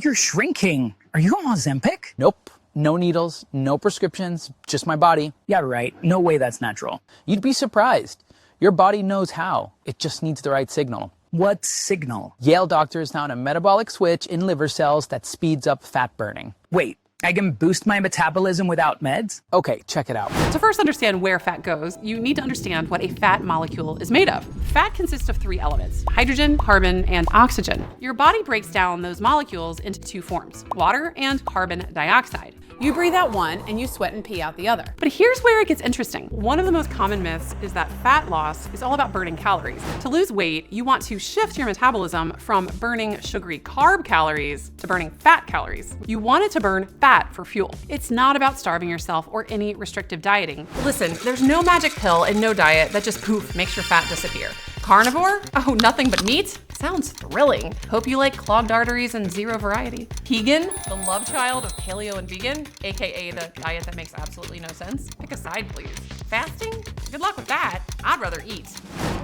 You're shrinking. Are you on Ozempic? Nope. No needles, no prescriptions, just my body. Yeah, right. No way that's natural. You'd be surprised. Your body knows how. It just needs the right signal. What signal? Yale doctors found a metabolic switch in liver cells that speeds up fat burning. Wait, I can boost my metabolism without meds? Okay, check it out. To first understand where fat goes, you need to understand what a fat molecule is made of. Fat consists of three elements: hydrogen, carbon, and oxygen. Your body breaks down those molecules into two forms: water and carbon dioxide. You breathe out one and you sweat and pee out the other. But here's where it gets interesting. One of the most common myths is that fat loss is all about burning calories. To lose weight, you want to shift your metabolism from burning sugary carb calories to burning fat calories. You want it to burn fat for fuel. It's not about starving yourself or any restrictive dieting. Listen, there's no magic pill and no diet that just poof makes your fat disappear. Carnivore? Oh, nothing but meat? Sounds thrilling. Hope you like clogged arteries and zero variety. Vegan, the love child of paleo and vegan, aka the diet that makes absolutely no sense. Pick a side, please. Fasting? Good luck with that. I'd rather eat.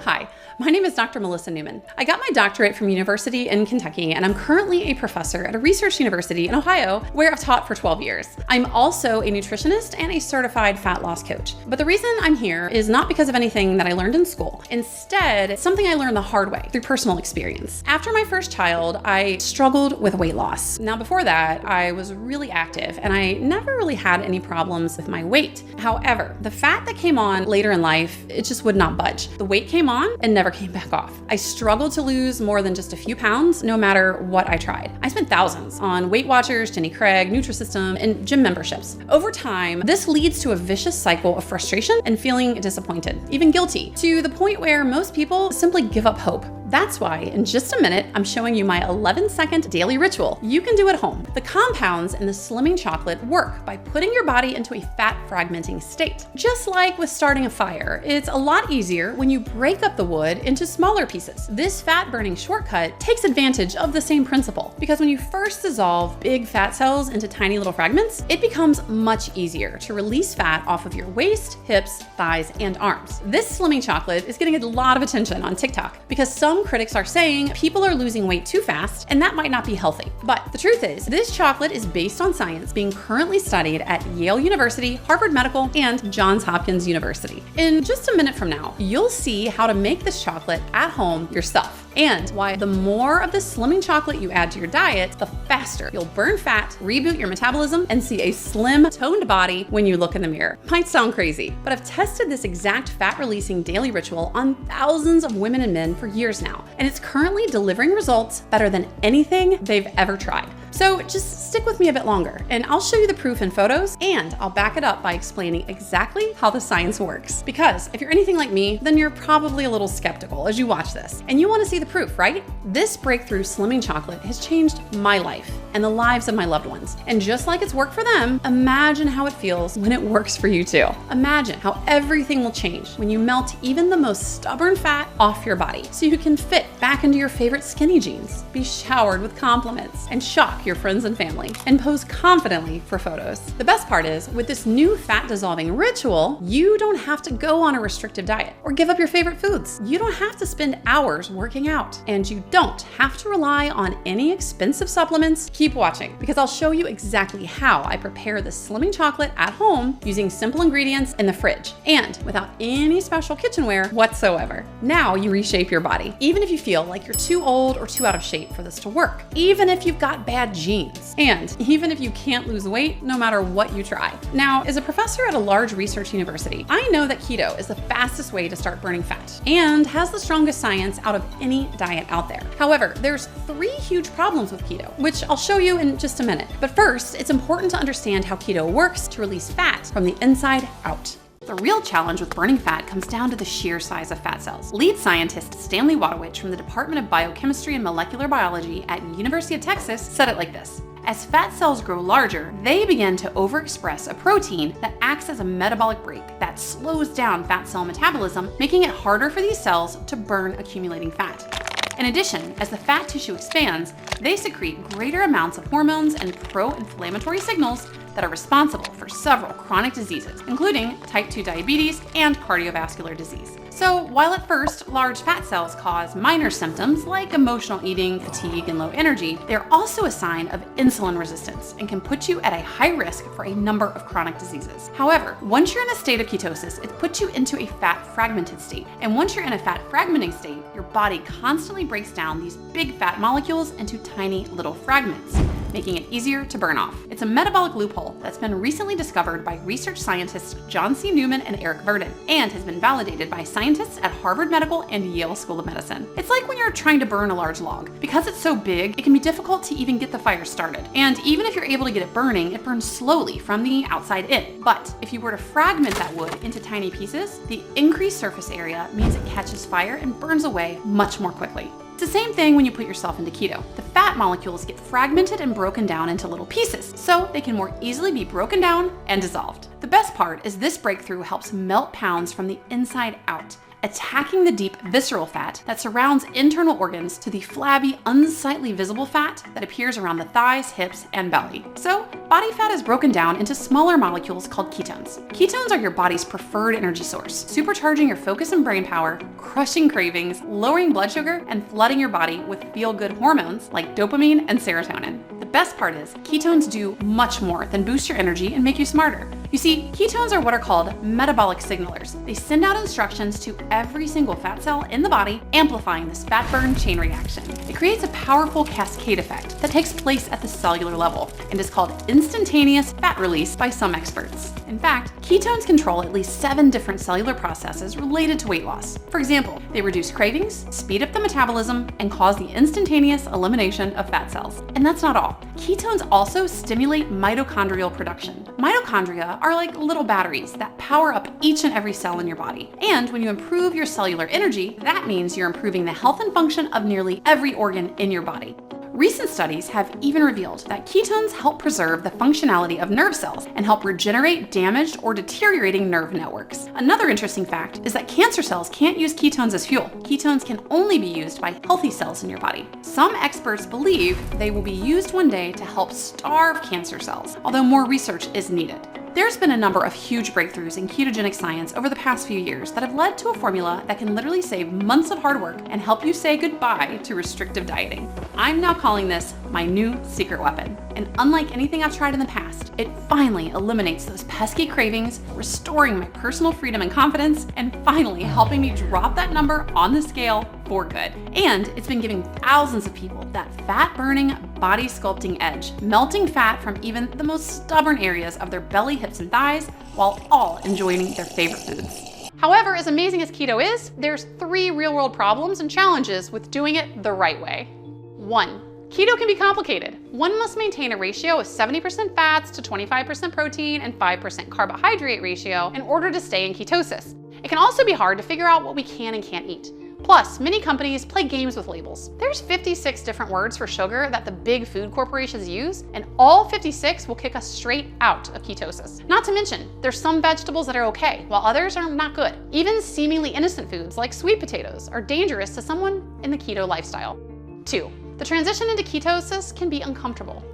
Hi, my name is Dr. Melissa Newman. I got my doctorate from University in Kentucky, and I'm currently a professor at a research university in Ohio where I've taught for 12 years. I'm also a nutritionist and a certified fat loss coach. But the reason I'm here is not because of anything that I learned in school. Instead, it's something I learned the hard way through personal experience. After my first child, I struggled with weight loss. Now, before that, I was really active and I never really had any problems with my weight. However, the fat that came on later in life, it just would not budge. The weight came on and never came back off. I struggled to lose more than just a few pounds, no matter what I tried. I spent thousands on Weight Watchers, Jenny Craig, Nutrisystem, and gym memberships. Over time, this leads to a vicious cycle of frustration and feeling disappointed, even guilty, to the point where most people simply give up hope. That's why in just a minute, I'm showing you my 11-second daily ritual you can do at home. The compounds in the slimming chocolate work by putting your body into a fat fragmenting state. Just like with starting a fire, it's a lot easier when you break up the wood into smaller pieces. This fat burning shortcut takes advantage of the same principle, because when you first dissolve big fat cells into tiny little fragments, it becomes much easier to release fat off of your waist, hips, thighs, and arms. This slimming chocolate is getting a lot of attention on TikTok because some critics are saying people are losing weight too fast and that might not be healthy. But the truth is, this chocolate is based on science being currently studied at Yale University, Harvard Medical, and Johns Hopkins University. In just a minute from now, you'll see how to make this chocolate at home yourself, and why the more of the slimming chocolate you add to your diet, the faster you'll burn fat, reboot your metabolism, and see a slim, toned body when you look in the mirror. Might sound crazy, but I've tested this exact fat-releasing daily ritual on thousands of women and men for years now, and it's currently delivering results better than anything they've ever tried. So just stick with me a bit longer, and I'll show you the proof in photos, and I'll back it up by explaining exactly how the science works. Because if you're anything like me, then you're probably a little skeptical as you watch this, and you want to see the proof, right? This breakthrough slimming chocolate has changed my life and the lives of my loved ones. And just like it's worked for them, imagine how it feels when it works for you too. Imagine how everything will change when you melt even the most stubborn fat off your body so you can fit back into your favorite skinny jeans, be showered with compliments, and shock your friends and family, and pose confidently for photos. The best part is, with this new fat dissolving ritual, you don't have to go on a restrictive diet or give up your favorite foods. You don't have to spend hours working out, and you don't have to rely on any expensive supplements. Keep watching, because I'll show you exactly how I prepare the slimming chocolate at home using simple ingredients in the fridge and without any special kitchenware whatsoever. Now you reshape your body, even if you feel like you're too old or too out of shape for this to work, even if you've got bad genes, and even if you can't lose weight no matter what you try. Now, as a professor at a large research university, I know that keto is the fastest way to start burning fat and has the strongest science out of any diet out there. However, there's 3 huge problems with keto, which I'll show you in just a minute. But first, it's important to understand how keto works to release fat from the inside out. The real challenge with burning fat comes down to the sheer size of fat cells. Lead scientist Stanley Wadowich from the Department of Biochemistry and Molecular Biology at University of Texas said it like this: as fat cells grow larger, they begin to overexpress a protein that acts as a metabolic brake that slows down fat cell metabolism, making it harder for these cells to burn accumulating fat. In addition, as the fat tissue expands, they secrete greater amounts of hormones and pro-inflammatory signals that are responsible for several chronic diseases, including type 2 diabetes and cardiovascular disease. So while at first large fat cells cause minor symptoms like emotional eating, fatigue, and low energy, they're also a sign of insulin resistance and can put you at a high risk for a number of chronic diseases. However, once you're in a state of ketosis, it puts you into a fat fragmented state. And once you're in a fat fragmenting state, your body constantly breaks down these big fat molecules into tiny little fragments, making it easier to burn off. It's a metabolic loophole that's been recently discovered by research scientists John C. Newman and Eric Verdin, and has been validated by scientists at Harvard Medical and Yale School of Medicine. It's like when you're trying to burn a large log. Because it's so big, it can be difficult to even get the fire started. And even if you're able to get it burning, it burns slowly from the outside in. But if you were to fragment that wood into tiny pieces, the increased surface area means it catches fire and burns away much more quickly. It's the same thing when you put yourself into keto. The fat molecules get fragmented and broken down into little pieces, so they can more easily be broken down and dissolved. The best part is this breakthrough helps melt pounds from the inside out, attacking the deep visceral fat that surrounds internal organs to the flabby, unsightly visible fat that appears around the thighs, hips, and belly. So, body fat is broken down into smaller molecules called ketones. Ketones are your body's preferred energy source, supercharging your focus and brain power, crushing cravings, lowering blood sugar, and flooding your body with feel-good hormones like dopamine and serotonin. The best part is, ketones do much more than boost your energy and make you smarter. You see, ketones are what are called metabolic signalers. They send out instructions to every single fat cell in the body, amplifying this fat burn chain reaction. It creates a powerful cascade effect that takes place at the cellular level and is called instantaneous fat release by some experts. In fact, ketones control at least 7 different cellular processes related to weight loss. For example, they reduce cravings, speed up the metabolism, and cause the instantaneous elimination of fat cells. And that's not all. Ketones also stimulate mitochondrial production. Mitochondria are like little batteries that power up each and every cell in your body. And when you improve your cellular energy, that means you're improving the health and function of nearly every organ in your body. Recent studies have even revealed that ketones help preserve the functionality of nerve cells and help regenerate damaged or deteriorating nerve networks. Another interesting fact is that cancer cells can't use ketones as fuel. Ketones can only be used by healthy cells in your body. Some experts believe they will be used one day to help starve cancer cells, although more research is needed. There's been a number of huge breakthroughs in ketogenic science over the past few years that have led to a formula that can literally save months of hard work and help you say goodbye to restrictive dieting. I'm now calling this my new secret weapon. And unlike anything I've tried in the past, it finally eliminates those pesky cravings, restoring my personal freedom and confidence, and finally helping me drop that number on the scale for good. And it's been giving thousands of people that fat-burning, body sculpting edge, melting fat from even the most stubborn areas of their belly, hips, and thighs, while all enjoying their favorite foods. However, as amazing as keto is, there's 3 real-world problems and challenges with doing it the right way. 1. Keto can be complicated. One must maintain a ratio of 70% fats to 25% protein and 5% carbohydrate ratio in order to stay in ketosis. It can also be hard to figure out what we can and can't eat. Plus, many companies play games with labels. There's 56 different words for sugar that the big food corporations use, and all 56 will kick us straight out of ketosis. Not to mention, there's some vegetables that are okay, while others are not good. Even seemingly innocent foods like sweet potatoes are dangerous to someone in the keto lifestyle. 2. The transition into ketosis can be uncomfortable.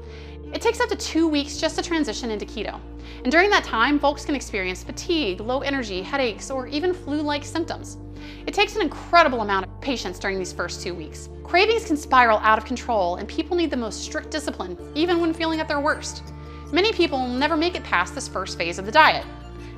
It takes up to 2 weeks just to transition into keto. And during that time, folks can experience fatigue, low energy, headaches, or even flu-like symptoms. It takes an incredible amount of patience during these first 2 weeks. Cravings can spiral out of control, and people need the most strict discipline, even when feeling at their worst. Many people never make it past this first phase of the diet.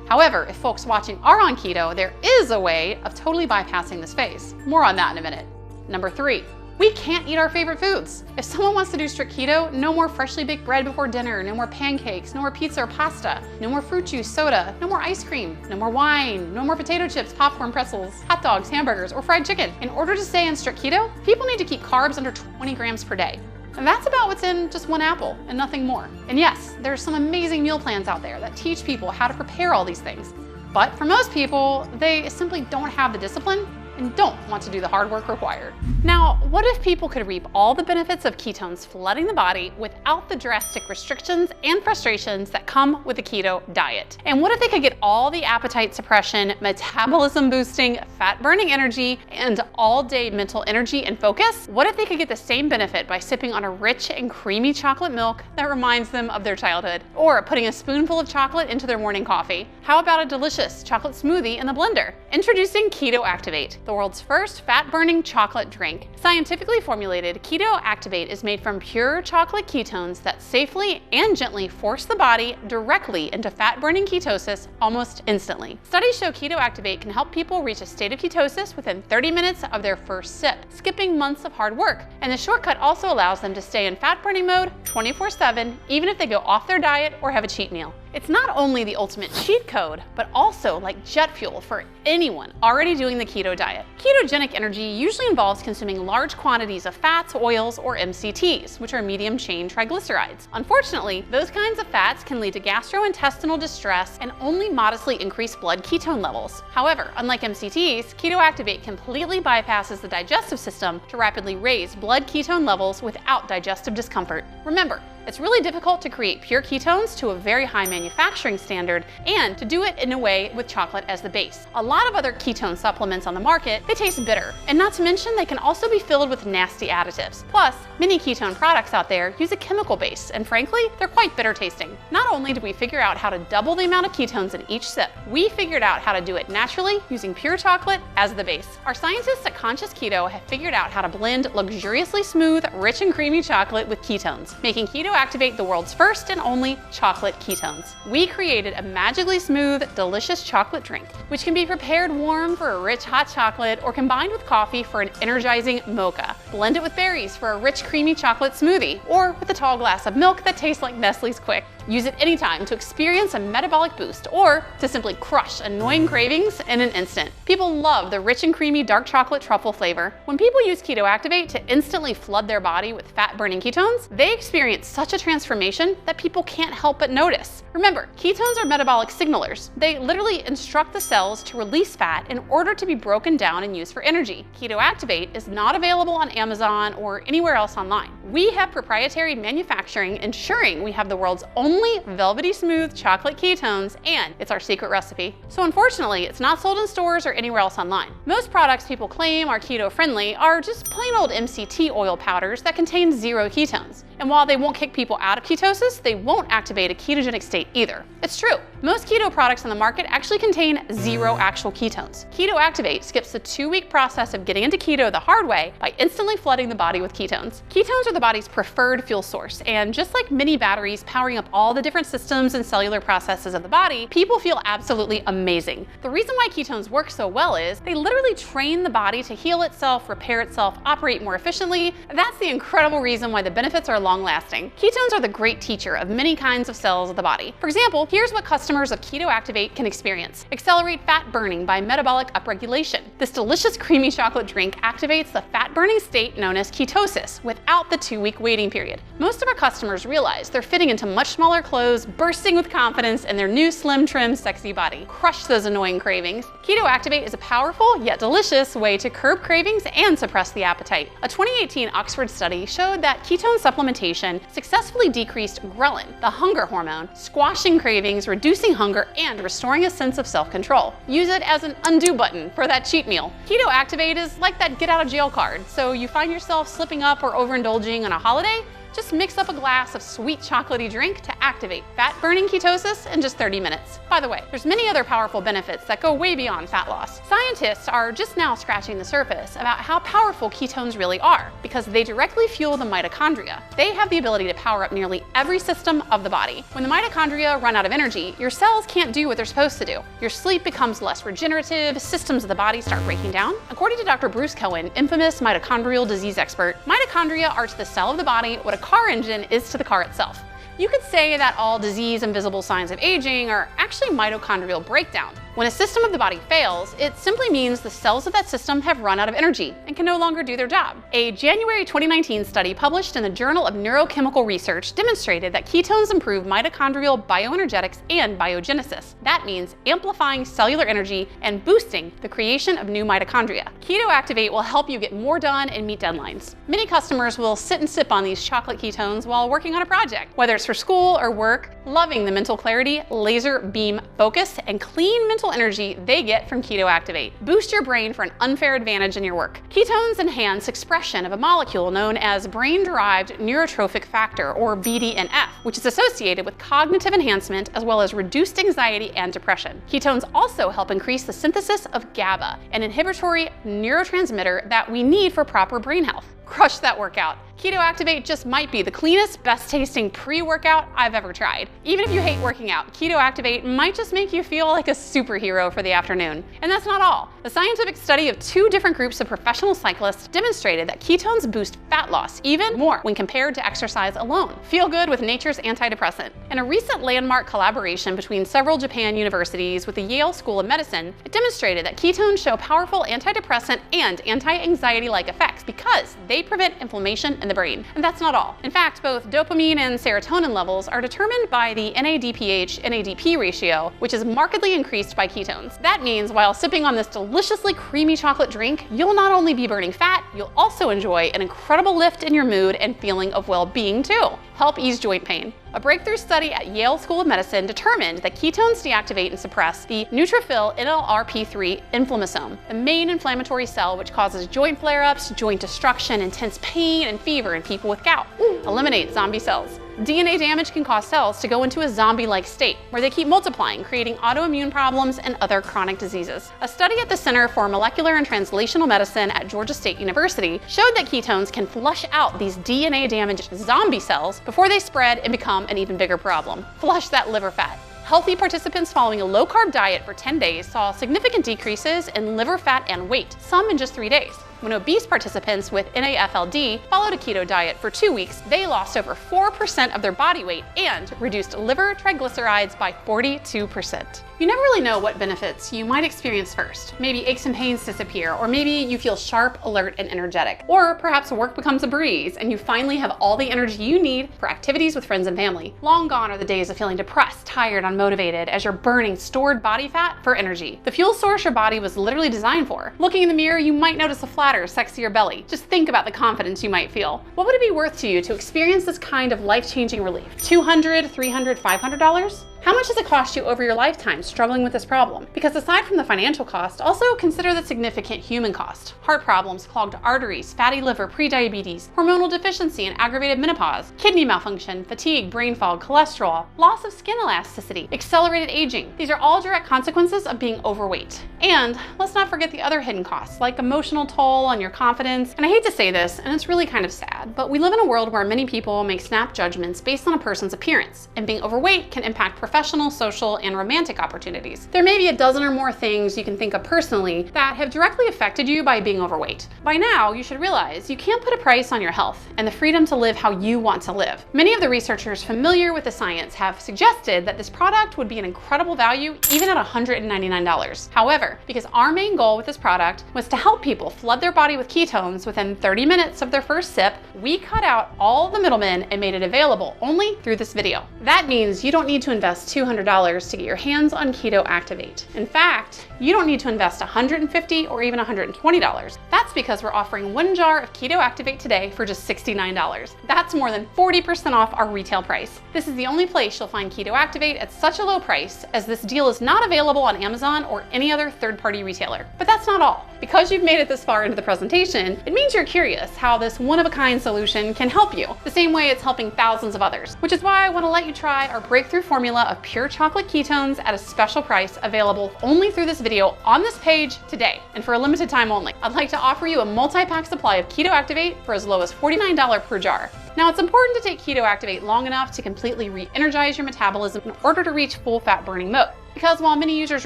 However, if folks watching are on keto, there is a way of totally bypassing this phase. More on that in a minute. Number 3. We can't eat our favorite foods. If someone wants to do strict keto, no more freshly baked bread before dinner, no more pancakes, no more pizza or pasta, no more fruit juice, soda, no more ice cream, no more wine, no more potato chips, popcorn, pretzels, hot dogs, hamburgers, or fried chicken. In order to stay in strict keto, people need to keep carbs under 20 grams per day. And that's about what's in just one apple and nothing more. And yes, there's some amazing meal plans out there that teach people how to prepare all these things. But for most people, they simply don't have the discipline and don't want to do the hard work required. Now, what if people could reap all the benefits of ketones flooding the body without the drastic restrictions and frustrations that come with the keto diet? And what if they could get all the appetite suppression, metabolism boosting, fat burning energy, and all day mental energy and focus? What if they could get the same benefit by sipping on a rich and creamy chocolate milk that reminds them of their childhood, or putting a spoonful of chocolate into their morning coffee? How about a delicious chocolate smoothie in the blender? Introducing Keto Activate, the world's first fat-burning chocolate drink. Scientifically formulated, Keto Activate is made from pure chocolate ketones that safely and gently force the body directly into fat-burning ketosis almost instantly. Studies show Keto Activate can help people reach a state of ketosis within 30 minutes of their first sip, skipping months of hard work. And the shortcut also allows them to stay in fat-burning mode 24/7, even if they go off their diet or have a cheat meal. It's not only the ultimate cheat code, but also like jet fuel for anyone already doing the keto diet. Ketogenic energy usually involves consuming large quantities of fats, oils, or MCTs, which are medium chain triglycerides. Unfortunately, those kinds of fats can lead to gastrointestinal distress and only modestly increase blood ketone levels. However, unlike MCTs, Keto Activate completely bypasses the digestive system to rapidly raise blood ketone levels without digestive discomfort. Remember, it's really difficult to create pure ketones to a very high manufacturing standard and to do it in a way with chocolate as the base. A lot of other ketone supplements on the market, they taste bitter, and not to mention they can also be filled with nasty additives. Plus, many ketone products out there use a chemical base, and frankly, they're quite bitter tasting. Not only did we figure out how to double the amount of ketones in each sip, we figured out how to do it naturally using pure chocolate as the base. Our scientists at Conscious Keto have figured out how to blend luxuriously smooth, rich and creamy chocolate with ketones, making Keto Activate the world's first and only chocolate ketones. We created a magically smooth, delicious chocolate drink, which can be prepared warm for a rich hot chocolate or combined with coffee for an energizing mocha. Blend it with berries for a rich, creamy chocolate smoothie, or with a tall glass of milk that tastes like Nestle's Quick. Use it anytime to experience a metabolic boost or to simply crush annoying cravings in an instant. People love the rich and creamy dark chocolate truffle flavor. When people use Keto Activate to instantly flood their body with fat-burning ketones, they experience such a transformation that people can't help but notice. Remember, ketones are metabolic signalers. They literally instruct the cells to release fat in order to be broken down and used for energy. Keto Activate is not available on Amazon or anywhere else online. We have proprietary manufacturing ensuring we have the world's only velvety smooth chocolate ketones, and it's our secret recipe. So unfortunately, it's not sold in stores or anywhere else online. Most products people claim are keto friendly are just plain old MCT oil powders that contain zero ketones. And while they won't kick people out of ketosis, they won't activate a ketogenic state either. It's true. Most keto products on the market actually contain zero actual ketones. Keto Activate skips the 2-week process of getting into keto the hard way by instantly flooding the body with ketones. Ketones are the body's preferred fuel source, and just like mini batteries powering up all the different systems and cellular processes of the body, people feel absolutely amazing. The reason why ketones work so well is they literally train the body to heal itself, repair itself, operate more efficiently. That's the incredible reason why the benefits are long-lasting. Ketones are the great teacher of many kinds of cells of the body. For example, here's what customers of Keto Activate can experience. Accelerate fat burning by metabolic upregulation. This delicious creamy chocolate drink activates the fat burning state known as ketosis without the 2-week waiting period. Most of our customers realize they're fitting into much smaller clothes, bursting with confidence in their new slim, trim, sexy body. Crush those annoying cravings. Keto Activate is a powerful yet delicious way to curb cravings and suppress the appetite. A 2018 Oxford study showed that ketone supplementation successfully decreased ghrelin, the hunger hormone, squashing cravings, reducing hunger, and restoring a sense of self-control. Use it as an undo button for that cheat meal. Keto Activate is like that get out of jail card, so you find yourself slipping up or overindulging on a holiday? Just mix up a glass of sweet chocolatey drink to activate fat-burning ketosis in just 30 minutes. By the way, there's many other powerful benefits that go way beyond fat loss. Scientists are just now scratching the surface about how powerful ketones really are because they directly fuel the mitochondria. They have the ability to power up nearly every system of the body. When the mitochondria run out of energy, your cells can't do what they're supposed to do. Your sleep becomes less regenerative, systems of the body start breaking down. According to Dr. Bruce Cohen, infamous mitochondrial disease expert, mitochondria are to the cell of the body what a car engine is to the car itself. You could say that all disease and visible signs of aging are actually mitochondrial breakdown. When a system of the body fails, it simply means the cells of that system have run out of energy and can no longer do their job. A January 2019 study published in the Journal of Neurochemical Research demonstrated that ketones improve mitochondrial bioenergetics and biogenesis. That means amplifying cellular energy and boosting the creation of new mitochondria. Keto Activate will help you get more done and meet deadlines. Many customers will sit and sip on these chocolate ketones while working on a project, whether it's for school or work, loving the mental clarity, laser beam focus, and clean mental energy they get from Keto Activate. Boost your brain for an unfair advantage in your work. Ketones enhance expression of a molecule known as brain-derived neurotrophic factor, or BDNF, which is associated with cognitive enhancement as well as reduced anxiety and depression. Ketones also help increase the synthesis of GABA, an inhibitory neurotransmitter that we need for proper brain health. Crush that workout. Keto Activate just might be the cleanest, best tasting pre-workout I've ever tried. Even if you hate working out, Keto Activate might just make you feel like a superhero for the afternoon. And that's not all. A scientific study of 2 different groups of professional cyclists demonstrated that ketones boost fat loss even more when compared to exercise alone. Feel good with nature's antidepressant. In a recent landmark collaboration between several Japan universities with the Yale School of Medicine, it demonstrated that ketones show powerful antidepressant and anti-anxiety-like effects because they prevent inflammation in the brain. And that's not all. In fact, both dopamine and serotonin levels are determined by the NADPH-NADP ratio, which is markedly increased by ketones. That means while sipping on this deliciously creamy chocolate drink, you'll not only be burning fat, you'll also enjoy an incredible lift in your mood and feeling of well-being too. Help ease joint pain. A breakthrough study at Yale School of Medicine determined that ketones deactivate and suppress the neutrophil NLRP3 inflammasome, the main inflammatory cell which causes joint flare-ups, joint destruction, intense pain, and fever in people with gout. Eliminate zombie cells. DNA damage can cause cells to go into a zombie-like state, where they keep multiplying, creating autoimmune problems and other chronic diseases. A study at the Center for Molecular and Translational Medicine at Georgia State University showed that ketones can flush out these DNA-damaged zombie cells before they spread and become an even bigger problem. Flush that liver fat. Healthy participants following a low-carb diet for 10 days saw significant decreases in liver fat and weight, some in just 3 days. When obese participants with NAFLD followed a keto diet for 2 weeks, they lost over 4% of their body weight and reduced liver triglycerides by 42%. You never really know what benefits you might experience first. Maybe aches and pains disappear, or maybe you feel sharp, alert, and energetic. Or perhaps work becomes a breeze and you finally have all the energy you need for activities with friends and family. Long gone are the days of feeling depressed, tired, unmotivated as you're burning stored body fat for energy. The fuel source your body was literally designed for. Looking in the mirror, you might notice a flatter, sexier belly. Just think about the confidence you might feel. What would it be worth to you to experience this kind of life-changing relief? $200, $300, $500? How much does it cost you over your lifetime struggling with this problem? Because aside from the financial cost, also consider the significant human cost. Heart problems, clogged arteries, fatty liver, prediabetes, hormonal deficiency and aggravated menopause, kidney malfunction, fatigue, brain fog, cholesterol, loss of skin elasticity, accelerated aging. These are all direct consequences of being overweight. And let's not forget the other hidden costs, like emotional toll on your confidence. And I hate to say this, and it's really kind of sad, but we live in a world where many people make snap judgments based on a person's appearance, and being overweight can impact professional, social, and romantic opportunities. There may be a dozen or more things you can think of personally that have directly affected you by being overweight. By now, you should realize you can't put a price on your health and the freedom to live how you want to live. Many of the researchers familiar with the science have suggested that this product would be an incredible value even at $199. However, because our main goal with this product was to help people flood their body with ketones within 30 minutes of their first sip, we cut out all the middlemen and made it available only through this video. That means you don't need to invest $200 to get your hands on Keto Activate. In fact, you don't need to invest $150 or even $120. That's because we're offering 1 jar of Keto Activate today for just $69. That's more than 40% off our retail price. This is the only place you'll find Keto Activate at such a low price, as this deal is not available on Amazon or any other third-party retailer. But that's not all. Because you've made it this far into the presentation, it means you're curious how this one-of-a-kind solution can help you, the same way it's helping thousands of others. Which is why I want to let you try our breakthrough formula of pure chocolate ketones at a special price, available only through this video on this page today, and for a limited time only. I'd like to offer you a multi-pack supply of Keto Activate for as low as $49 per jar. Now, it's important to take Keto Activate long enough to completely re-energize your metabolism in order to reach full fat burning mode. Because while many users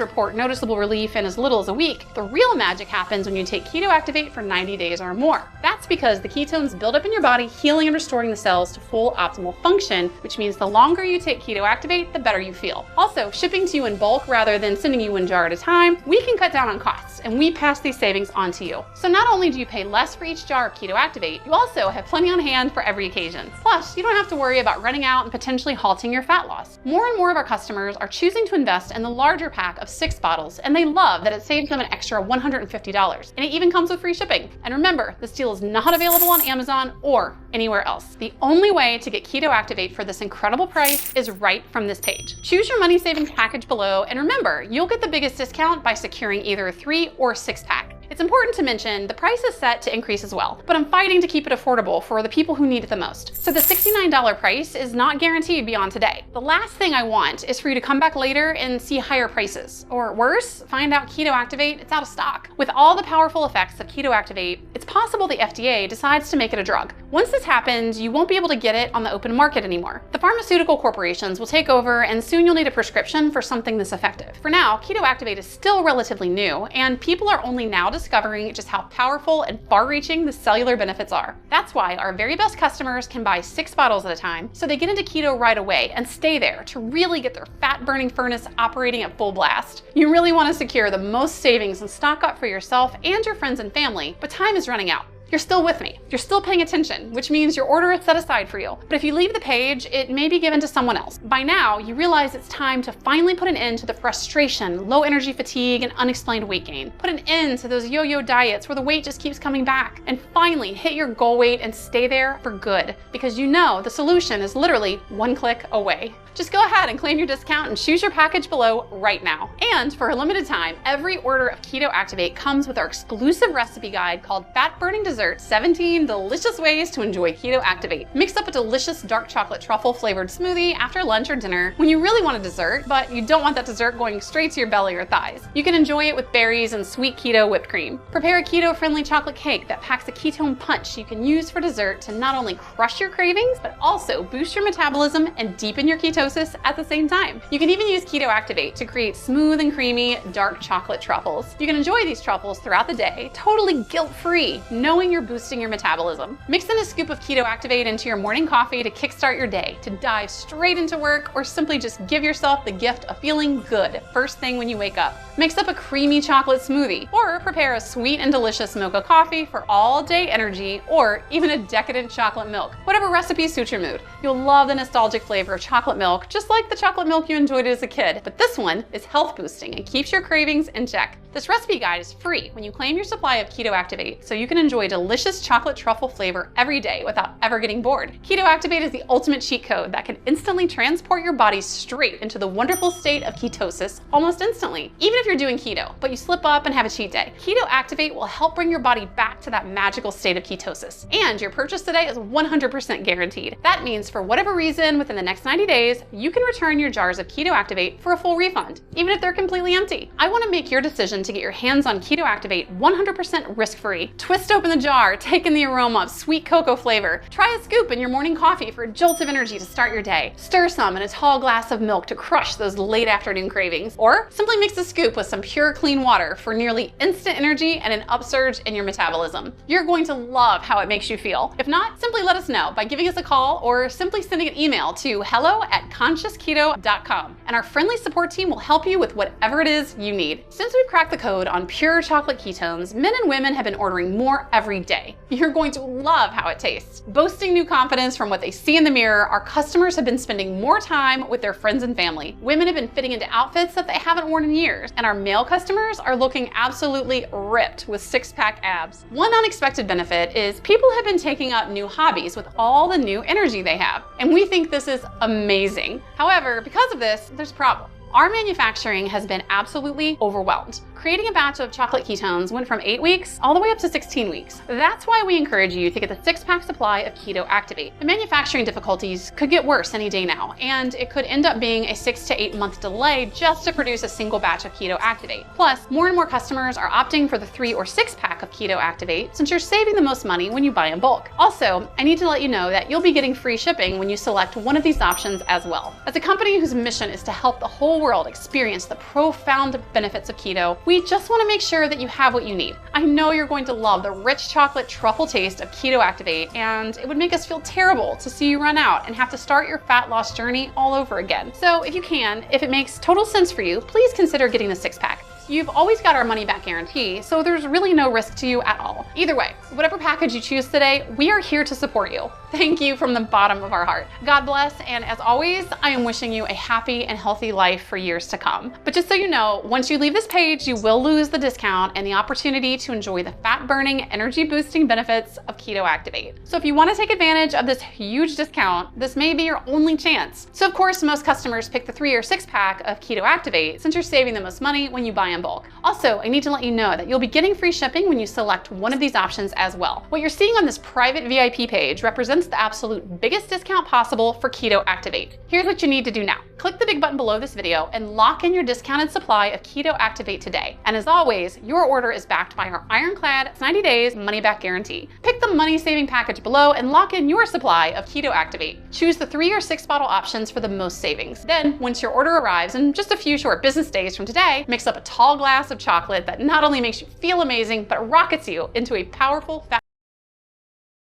report noticeable relief in as little as a week, the real magic happens when you take Keto Activate for 90 days or more. That's because the ketones build up in your body, healing and restoring the cells to full optimal function, which means the longer you take Keto Activate, the better you feel. Also, shipping to you in bulk rather than sending you one jar at a time, we can cut down on costs, and we pass these savings on to you. So not only do you pay less for each jar of Keto Activate, you also have plenty on hand for every occasion. Plus, you don't have to worry about running out and potentially halting your fat loss. More and more of our customers are choosing to invest in the larger pack of 6 bottles, and they love that it saves them an extra $150. And it even comes with free shipping. And remember, this deal is not available on Amazon or anywhere else. The only way to get Keto Activate for this incredible price is right from this page. Choose your money savings package below, and remember, you'll get the biggest discount by securing either a 3 or 6 pack. It's important to mention the price is set to increase as well, but I'm fighting to keep it affordable for the people who need it the most. So the $69 price is not guaranteed beyond today. The last thing I want is for you to come back later and see higher prices, or worse, find out Keto Activate, it's out of stock. With all the powerful effects of Keto Activate, it's possible the FDA decides to make it a drug. Once this happens, you won't be able to get it on the open market anymore. The pharmaceutical corporations will take over, and soon you'll need a prescription for something this effective. For now, Keto Activate is still relatively new, and people are only now discovering just how powerful and far-reaching the cellular benefits are. That's why our very best customers can buy 6 bottles at a time, so they get into keto right away and stay there to really get their fat-burning furnace operating at full blast. You really want to secure the most savings and stock up for yourself and your friends and family, but time is running out. You're still with me. You're still paying attention, which means your order is set aside for you. But if you leave the page, it may be given to someone else. By now, you realize it's time to finally put an end to the frustration, low energy fatigue, and unexplained weight gain. Put an end to those yo-yo diets where the weight just keeps coming back. And finally, hit your goal weight and stay there for good, because you know the solution is literally one click away. Just go ahead and claim your discount and choose your package below right now. And for a limited time, every order of Keto Activate comes with our exclusive recipe guide called Fat Burning Dessert: 17 Delicious Ways to Enjoy Keto Activate. Mix up a delicious dark chocolate truffle flavored smoothie after lunch or dinner when you really want a dessert, but you don't want that dessert going straight to your belly or thighs. You can enjoy it with berries and sweet keto whipped cream. Prepare a keto-friendly chocolate cake that packs a ketone punch you can use for dessert to not only crush your cravings, but also boost your metabolism and deepen your ketosis at the same time. You can even use Keto Activate to create smooth and creamy dark chocolate truffles. You can enjoy these truffles throughout the day, totally guilt-free, knowing you're boosting your metabolism. Mix in a scoop of Keto Activate into your morning coffee to kickstart your day, to dive straight into work, or simply just give yourself the gift of feeling good first thing when you wake up. Mix up a creamy chocolate smoothie, or prepare a sweet and delicious mocha coffee for all-day energy, or even a decadent chocolate milk. Whatever recipe suits your mood. You'll love the nostalgic flavor of chocolate milk, just like the chocolate milk you enjoyed as a kid, but this one is health boosting and keeps your cravings in check. This recipe guide is free when you claim your supply of Keto Activate, so you can enjoy delicious chocolate truffle flavor every day without ever getting bored. Keto Activate is the ultimate cheat code that can instantly transport your body straight into the wonderful state of ketosis almost instantly. Even if you're doing keto, but you slip up and have a cheat day, Keto Activate will help bring your body back to that magical state of ketosis. And your purchase today is 100% guaranteed. That means for whatever reason, within the next 90 days, you can return your jars of Keto Activate for a full refund, even if they're completely empty. I want to make your decision to get your hands on Keto Activate 100% risk-free. Twist open the jar, take in the aroma of sweet cocoa flavor. Try a scoop in your morning coffee for a jolt of energy to start your day. Stir some in a tall glass of milk to crush those late afternoon cravings. Or simply mix a scoop with some pure clean water for nearly instant energy and an upsurge in your metabolism. You're going to love how it makes you feel. If not, simply let us know by giving us a call or simply sending an email to hello@consciousketo.com, and our friendly support team will help you with whatever it is you need. Since we've cracked the code on pure chocolate ketones, men and women have been ordering more every day. You're going to love how it tastes. Boasting new confidence from what they see in the mirror, our customers have been spending more time with their friends and family. Women have been fitting into outfits that they haven't worn in years, and our male customers are looking absolutely ripped with six-pack abs. One unexpected benefit is people have been taking up new hobbies with all the new energy they have, and we think this is amazing. However, because of this, there's a problem. Our manufacturing has been absolutely overwhelmed. Creating a batch of chocolate ketones went from 8 weeks all the way up to 16 weeks. That's why we encourage you to get the 6-pack supply of Keto Activate. The manufacturing difficulties could get worse any day now, and it could end up being a 6 to 8 month delay just to produce a single batch of Keto Activate. Plus, more and more customers are opting for the 3 or 6-pack of Keto Activate since you're saving the most money when you buy in bulk. Also, I need to let you know that you'll be getting free shipping when you select one of these options as well. As a company whose mission is to help the whole world experience the profound benefits of keto, we just want to make sure that you have what you need. I know you're going to love the rich chocolate truffle taste of Keto Activate, and it would make us feel terrible to see you run out and have to start your fat loss journey all over again. So if you can, if it makes total sense for you, please consider getting the 6-pack. You've always got our money back guarantee, so there's really no risk to you at all. Either way, whatever package you choose today, we are here to support you. Thank you from the bottom of our heart. God bless, and as always, I am wishing you a happy and healthy life for years to come. But just so you know, once you leave this page, you will lose the discount and the opportunity to enjoy the fat-burning, energy-boosting benefits of Keto Activate. So if you want to take advantage of this huge discount, this may be your only chance. So of course, most customers pick the 3 or 6-pack of Keto Activate since you're saving the most money when you buy in bulk. Also, I need to let you know that you'll be getting free shipping when you select one of these options as well. What you're seeing on this private VIP page represents the absolute biggest discount possible for Keto Activate. Here's what you need to do now. Click the big button below this video and lock in your discounted supply of Keto Activate today. And as always, your order is backed by our ironclad 90 days money back guarantee. Pick the money saving package below and lock in your supply of Keto Activate. Choose the 3 or 6 bottle options for the most savings. Then, once your order arrives in just a few short business days from today, mix up a tall glass of chocolate that not only makes you feel amazing, but rockets you into a powerful fat.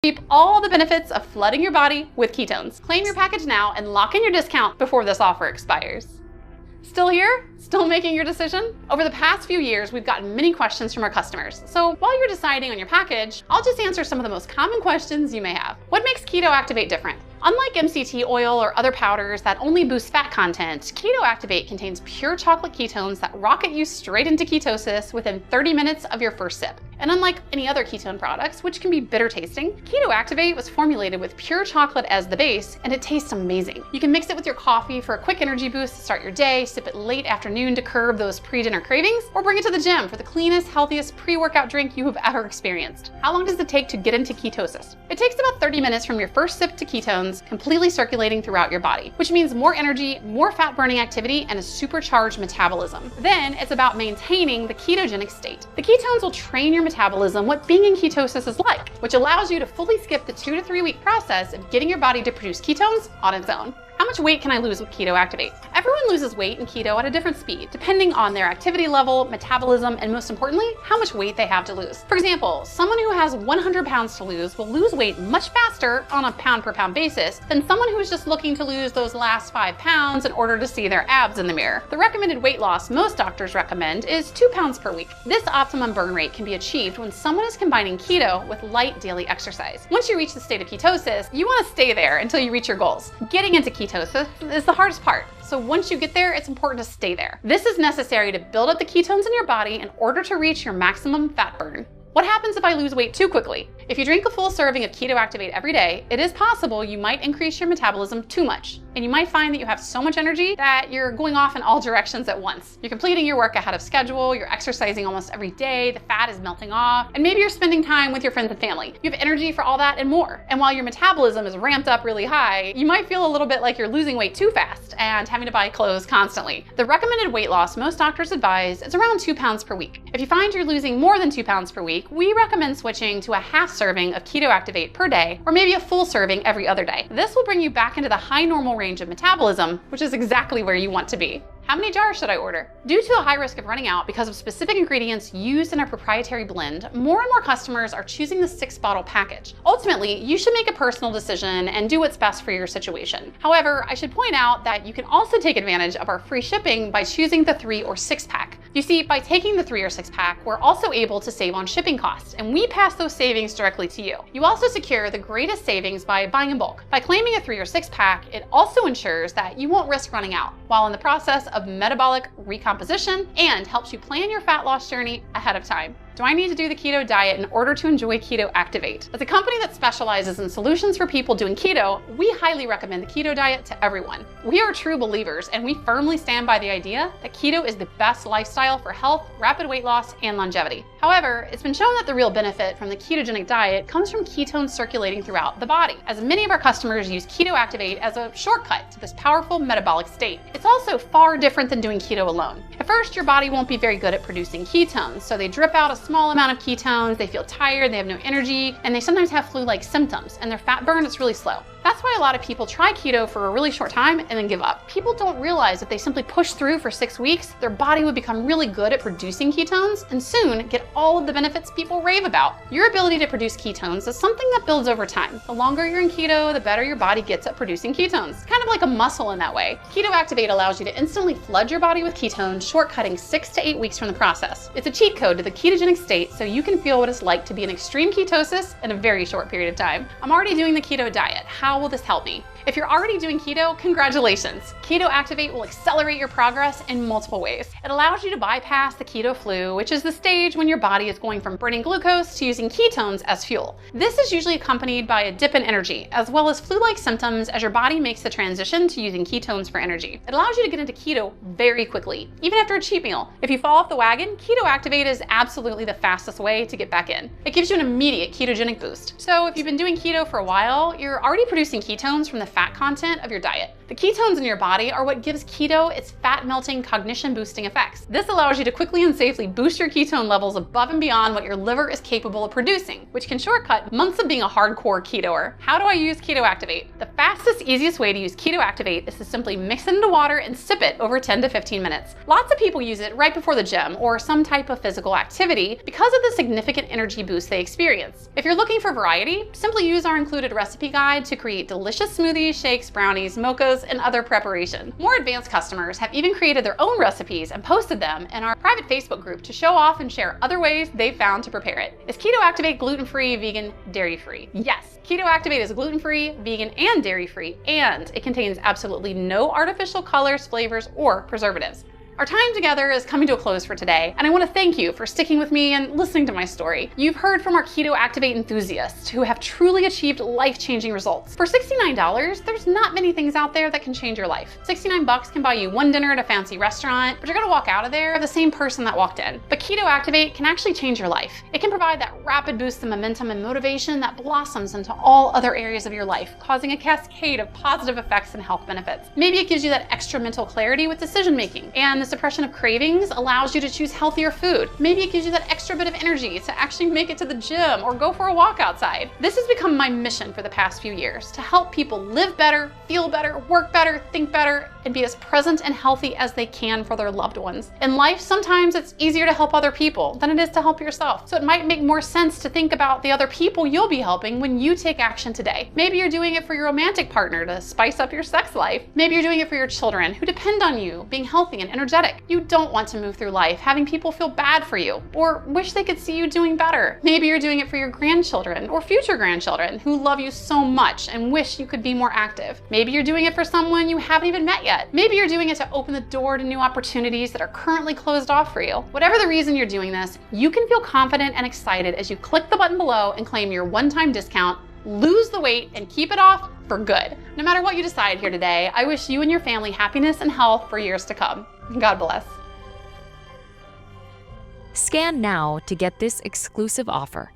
Reap all the benefits of flooding your body with ketones. Claim your package now and lock in your discount before this offer expires. Still here? Still making your decision? Over the past few years, we've gotten many questions from our customers. So while you're deciding on your package, I'll just answer some of the most common questions you may have. What makes Keto Activate different? Unlike MCT oil or other powders that only boost fat content, Keto Activate contains pure chocolate ketones that rocket you straight into ketosis within 30 minutes of your first sip. And unlike any other ketone products, which can be bitter tasting, Keto Activate was formulated with pure chocolate as the base, and it tastes amazing. You can mix it with your coffee for a quick energy boost to start your day, sip it late afternoon to curb those pre-dinner cravings, or bring it to the gym for the cleanest, healthiest pre-workout drink you have ever experienced. How long does it take to get into ketosis? It takes about 30 minutes from your first sip to ketones, completely circulating throughout your body, which means more energy, more fat burning activity, and a supercharged metabolism. Then it's about maintaining the ketogenic state. The ketones will train your metabolism what being in ketosis is like, which allows you to fully skip the 2 to 3 week process of getting your body to produce ketones on its own. How much weight can I lose with Keto Activate? Everyone loses weight in keto at a different speed, depending on their activity level, metabolism, and most importantly, how much weight they have to lose. For example, someone who has 100 pounds to lose will lose weight much faster on a pound per pound basis than someone who is just looking to lose those last 5 pounds in order to see their abs in the mirror. The recommended weight loss most doctors recommend is 2 pounds per week. This optimum burn rate can be achieved when someone is combining keto with light daily exercise. Once you reach the state of ketosis, you want to stay there until you reach your goals. Getting into ketosis is the hardest part. So once you get there, it's important to stay there. This is necessary to build up the ketones in your body in order to reach your maximum fat burn. What happens if I lose weight too quickly? If you drink a full serving of Keto Activate every day, it is possible you might increase your metabolism too much. And you might find that you have so much energy that you're going off in all directions at once. You're completing your work ahead of schedule, you're exercising almost every day, the fat is melting off, and maybe you're spending time with your friends and family. You have energy for all that and more. And while your metabolism is ramped up really high, you might feel a little bit like you're losing weight too fast and having to buy clothes constantly. The recommended weight loss most doctors advise is around 2 pounds per week. If you find you're losing more than 2 pounds per week, we recommend switching to a half serving of Keto Activate per day, or maybe a full serving every other day. This will bring you back into the high normal range of metabolism, which is exactly where you want to be. How many jars should I order? Due to a high risk of running out because of specific ingredients used in our proprietary blend, more and more customers are choosing the 6-bottle package. Ultimately, you should make a personal decision and do what's best for your situation. However, I should point out that you can also take advantage of our free shipping by choosing the 3 or 6-pack. You see, by taking the 3 or 6-pack, we're also able to save on shipping costs, and we pass those savings directly to you. You also secure the greatest savings by buying in bulk. By claiming a 3 or 6-pack, it also ensures that you won't risk running out while in the process of metabolic recomposition and helps you plan your fat loss journey ahead of time. Do I need to do the keto diet in order to enjoy Keto Activate? As a company that specializes in solutions for people doing keto, we highly recommend the keto diet to everyone. We are true believers, and we firmly stand by the idea that keto is the best lifestyle for health, rapid weight loss, and longevity. However, it's been shown that the real benefit from the ketogenic diet comes from ketones circulating throughout the body, as many of our customers use Keto Activate as a shortcut to this powerful metabolic state. It's also far different than doing keto alone. At first, your body won't be very good at producing ketones, so they drip out a small amount of ketones, they feel tired, they have no energy, and they sometimes have flu-like symptoms, and their fat burn is really slow. That's why a lot of people try keto for a really short time and then give up. People don't realize if they simply push through for 6 weeks, their body would become really good at producing ketones and soon get all of the benefits people rave about. Your ability to produce ketones is something that builds over time. The longer you're in keto, the better your body gets at producing ketones. It's kind of like a muscle in that way. Keto Activate allows you to instantly flood your body with ketones, shortcutting 6 to 8 weeks from the process. It's a cheat code to the ketogenic state so you can feel what it's like to be in extreme ketosis in a very short period of time. I'm already doing the keto diet. How will this help me? If you're already doing keto, congratulations. Keto Activate will accelerate your progress in multiple ways. It allows you to bypass the keto flu, which is the stage when your body is going from burning glucose to using ketones as fuel. This is usually accompanied by a dip in energy, as well as flu-like symptoms as your body makes the transition to using ketones for energy. It allows you to get into keto very quickly, even after a cheat meal. If you fall off the wagon, Keto Activate is absolutely the fastest way to get back in. It gives you an immediate ketogenic boost. So if you've been doing keto for a while, you're already producing ketones from the fat content of your diet. The ketones in your body are what gives keto its fat-melting, cognition-boosting effects. This allows you to quickly and safely boost your ketone levels above and beyond what your liver is capable of producing, which can shortcut months of being a hardcore ketoer. How do I use Keto Activate? The fastest, easiest way to use Keto Activate is to simply mix it into water and sip it over 10 to 15 minutes. Lots of people use it right before the gym or some type of physical activity because of the significant energy boost they experience. If you're looking for variety, simply use our included recipe guide to create delicious smoothies, shakes, brownies, mochas, and other preparation. More advanced customers have even created their own recipes and posted them in our private Facebook group to show off and share other ways they've found to prepare it. Is Keto Activate gluten-free, vegan, dairy-free? Yes, Keto Activate is gluten-free, vegan, and dairy-free, and it contains absolutely no artificial colors, flavors, or preservatives. Our time together is coming to a close for today, and I want to thank you for sticking with me and listening to my story. You've heard from our Keto Activate enthusiasts who have truly achieved life-changing results. For $69, there's not many things out there that can change your life. $69 can buy you one dinner at a fancy restaurant, but you're gonna walk out of there the same person that walked in. But Keto Activate can actually change your life. It can provide that rapid boost of momentum and motivation that blossoms into all other areas of your life, causing a cascade of positive effects and health benefits. Maybe it gives you that extra mental clarity with decision making, and the suppression of cravings allows you to choose healthier food. Maybe it gives you that extra bit of energy to actually make it to the gym or go for a walk outside. This has become my mission for the past few years, to help people live better, feel better, work better, think better, and be as present and healthy as they can for their loved ones. In life, sometimes it's easier to help other people than it is to help yourself. So it might make more sense to think about the other people you'll be helping when you take action today. Maybe you're doing it for your romantic partner to spice up your sex life. Maybe you're doing it for your children who depend on you, being healthy and energetic. You don't want to move through life having people feel bad for you or wish they could see you doing better. Maybe you're doing it for your grandchildren or future grandchildren who love you so much and wish you could be more active. Maybe you're doing it for someone you haven't even met yet. Maybe you're doing it to open the door to new opportunities that are currently closed off for you. Whatever the reason you're doing this, you can feel confident and excited as you click the button below and claim your one-time discount, lose the weight, and keep it off for good. No matter what you decide here today, I wish you and your family happiness and health for years to come. God bless. Scan now to get this exclusive offer.